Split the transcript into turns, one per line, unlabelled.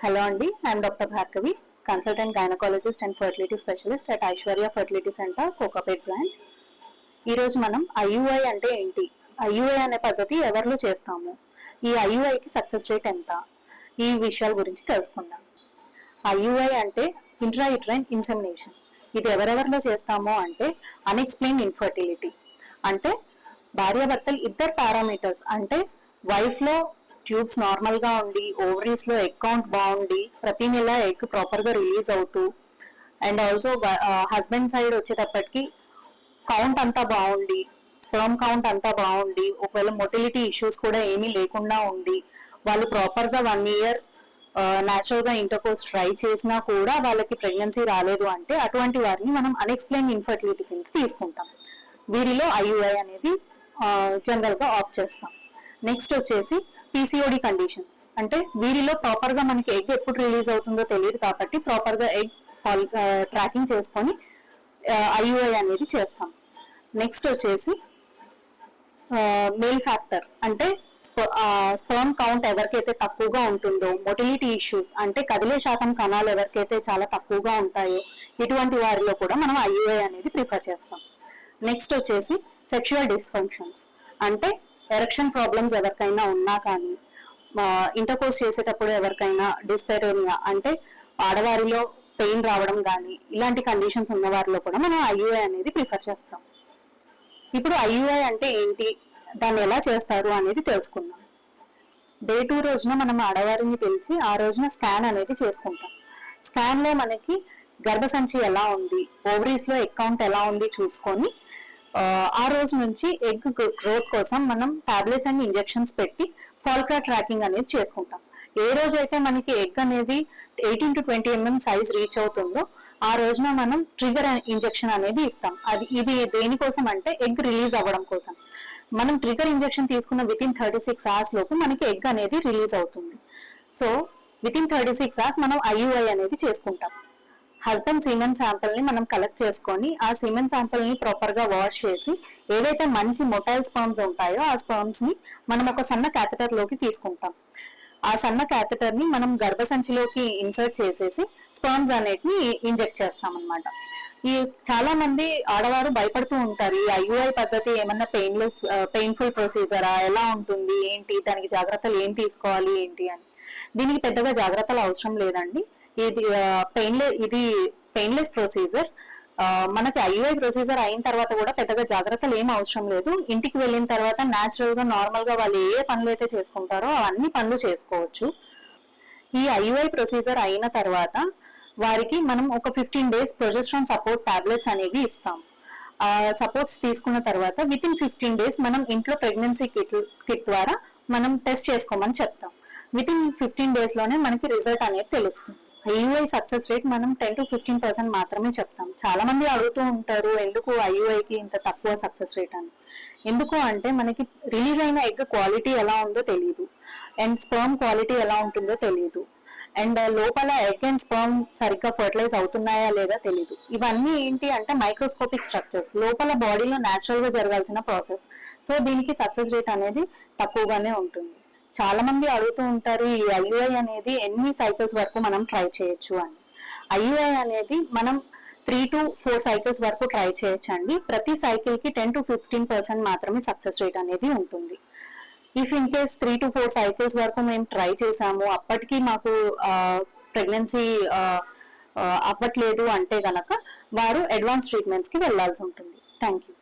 Hello అండి, I'm doctor Bhargavi, consultant gynaecologist and fertility specialist at Aishwarya fertility centre, Kokapet branch. ఈరోజు మనం IUI అంటే ఏంటి, ఐయుఐ అనే పద్ధతి ఎవరిలో చేస్తాము, ఈ ఐయుఐకి సక్సెస్ రేట్ ఎంత, ఈ విషయాల గురించి తెలుసుకుందాం. ఐయుఐ అంటే ఇంట్రాయూట్రైన్ ఇన్సెమినేషన్. ఇది ఎవరెవరిలో చేస్తామో అంటే అన్ఎక్స్ప్లెయిన్డ్ ఇన్ఫర్టిలిటీ, అంటే భార్యాభర్తలు ఇద్దరు పారామీటర్స్, అంటే వైఫ్ లో ట్యూబ్స్ నార్మల్ గా ఉండి, ఓవరీస్ లో ఎగ్ కౌంట్ బాగుండి, ప్రతి నెల ఎగ్ ప్రాపర్ గా రిలీజ్ అవుతూ, అండ్ ఆల్సో హస్బెండ్ సైడ్ వచ్చేటప్పటికి కౌంట్ అంతా బాగుండి, స్పర్మ్ కౌంట్ అంతా బాగుండి, ఒకవేళ మొటిలిటీ ఇష్యూస్ కూడా ఏమీ లేకుండా ఉండి, వాళ్ళు ప్రాపర్ గా 1 year న్యాచురల్ గా ఇంటర్కోర్స్ ట్రై చేసినా కూడా వాళ్ళకి ప్రెగ్నెన్సీ రాలేదు అంటే అటువంటి వారిని మనం అన్ఎక్స్ప్లెయిన్ ఇన్ఫర్టిలిటీ కింద తీసుకుంటాం. వీరిలో ఐయుఐ అనేది జనరల్ గా ఆప్ట్ చేస్తాం. నెక్స్ట్ వచ్చేసి పీసీఓడి కండిషన్స్, అంటే వీరిలో ప్రాపర్ గా మనకి ఎగ్ ఎప్పుడు రిలీజ్ అవుతుందో తెలియదు కాబట్టి ప్రాపర్ గా ఎగ్ ట్రాకింగ్ చేసుకొని ఐయుఐ అనేది చేస్తాం. నెక్స్ట్ వచ్చేసి మేల్ ఫ్యాక్టర్, అంటే స్పర్మ్ కౌంట్ ఎవరికైతే తక్కువగా ఉంటుందో, మొటిలిటీ ఇష్యూస్ అంటే కదిలే శాతం కణాలు ఎవరికైతే చాలా తక్కువగా ఉంటాయో ఇటువంటి వారిలో కూడా మనం ఐయుఐ అనేది ప్రిఫర్ చేస్తాం. నెక్స్ట్ వచ్చేసి సెక్షువల్ డిస్ఫంక్షన్స్, అంటే ఎరెక్షన్ ప్రాబ్లమ్స్ ఎవరికైనా ఉన్నా కానీ, ఇంటర్కోర్స్ చేసేటప్పుడు ఎవరికైనా డిస్పెరోనియా అంటే ఆడవారిలో పెయిన్ రావడం కానీ, ఇలాంటి కండిషన్స్ ఉన్న వారిలో కూడా మనం ఐయుఐ అనేది ప్రిఫర్ చేస్తాం. ఇప్పుడు ఐయుఐ అంటే ఏంటి, దాన్ని ఎలా చేస్తారు అనేది తెలుసుకుందాం. డే 2 రోజున మనం ఆడవారిని పిలిచి ఆ రోజున స్కాన్ అనేది చేసుకుంటాం. స్కాన్ లో మనకి గర్భసంచి ఎలా ఉంది, ఓవరీస్ లో ఎగ్ కౌంట్ ఎలా ఉంది చూసుకొని ఆ రోజు నుంచి ఎగ్ గ్రోత్ కోసం మనం టాబ్లెట్స్ అండ్ ఇంజెక్షన్స్ పెట్టి ఫాలిక్యులర్ ట్రాకింగ్ అనేది చేసుకుంటాం. ఏ రోజైతే మనకి ఎగ్ అనేది 18 to 20 mm సైజ్ రీచ్ అవుతుందో ఆ రోజున మనం ట్రిగర్ ఇంజెక్షన్ అనేది ఇస్తాం. ఇది దేనికోసం అంటే ఎగ్ రిలీజ్ అవ్వడం కోసం. మనం ట్రిగర్ ఇంజెక్షన్ తీసుకున్న వితిన్ 36 hours లోపు మనకి ఎగ్ అనేది రిలీజ్ అవుతుంది. సో వితిన్ 36 hours మనం ఐయుఐ అనేది చేసుకుంటాం. హస్బెండ్ సీమెన్ శాంపుల్ ని మనం కలెక్ట్ చేసుకొని ఆ సీమెన్ శాంపుల్ ని ప్రాపర్ గా వాష్ చేసి ఏవైతే మంచి మొటైల్ స్పర్మ్స్ ఉంటాయో ఆ స్పర్మ్స్ ని మనం ఒక సన్న క్యాథెటర్ లోకి తీసుకుంటాం. ఆ సన్న క్యాథెటర్ ని మనం గర్భసంచిలోకి ఇన్సర్ట్ చేసేసి స్పర్మ్స్ అనేటివి ఇంజెక్ట్ చేస్తాం అన్నమాట. ఈ చాలా మంది ఆడవారు భయపడుతూ ఉంటారు, ఈ ఐయుఐ పద్ధతి ఏమన్నా పెయిన్ఫుల్ ప్రొసీజరా, ఎలా ఉంటుంది ఏంటి, దానికి జాగ్రత్తలు ఏం తీసుకోవాలి ఏంటి అని. దీనికి పెద్దగా జాగ్రత్తలు అవసరం లేదండి. ఇది పెయిన్లెస్ ప్రొసీజర్. మనకి ఐయుఐ ప్రొసీజర్ అయిన తర్వాత కూడా పెద్దగా జాగ్రత్తలు ఏం అవసరం లేదు. ఇంటికి వెళ్ళిన తర్వాత న్యాచురల్ గా నార్మల్ గా వాళ్ళు ఏ పనులు అయితే చేసుకుంటారో అన్ని పనులు చేసుకోవచ్చు. ఈ ఐయుఐ ప్రొసీజర్ అయిన తర్వాత వారికి మనం ఒక 15 days ప్రొజెస్ట్రాన్ సపోర్ట్ టాబ్లెట్స్ అనేవి ఇస్తాం. సపోర్ట్స్ తీసుకున్న తర్వాత వితిన్ 15 days మనం ఇంట్లో ప్రెగ్నెన్సీ కిట్ ద్వారా మనం టెస్ట్ చేసుకోమని చెప్తాం. వితిన్ 15 days లోనే మనకి రిజల్ట్ అనేది తెలుస్తుంది. ఐయుఐ సక్సెస్ రేట్ మనం 10 to 15% మాత్రమే చెప్తాం. చాలా మంది అడుగుతూ ఉంటారు, ఎందుకు ఐయుఐకి ఇంత తక్కువ సక్సెస్ రేట్ అని. ఎందుకు అంటే మనకి రిలీజ్ అయిన ఎగ్ క్వాలిటీ ఎలా ఉందో తెలియదు, అండ్ స్పర్మ్ క్వాలిటీ ఎలా ఉంటుందో తెలియదు, అండ్ లోపల ఎగ్ అండ్ స్పర్మ్ సరిగ్గా ఫర్టిలైజ్ అవుతున్నాయా లేదా తెలియదు. ఇవన్నీ ఏంటి అంటే మైక్రోస్కోపిక్ స్ట్రక్చర్స్, లోపల బాడీలో న్యాచురల్ గా జరగాల్సిన ప్రాసెస్. సో దీనికి సక్సెస్ రేట్ అనేది తక్కువగానే ఉంటుంది. చాలా మంది అడుగుతూ ఉంటారు, ఈ ఐయుఐ అనేది ఎన్ని సైకిల్స్ వరకు మనం ట్రై చేయొచ్చు అని. ఐయుఐ అనేది మనం 3 to 4 cycles వరకు ట్రై చేయొచ్చండి. ప్రతి సైకిల్ కి 10 to 15% మాత్రమే సక్సెస్ రేట్ అనేది ఉంటుంది. If in case 3 to 4 cycles వరకు మేము ట్రై చేసాము, అప్పటికి మాకు ప్రెగ్నెన్సీ అవ్వట్లేదు అంటే గనక వారు అడ్వాన్స్ ట్రీట్మెంట్స్ కి వెళ్లాల్సి ఉంటుంది. Thank you.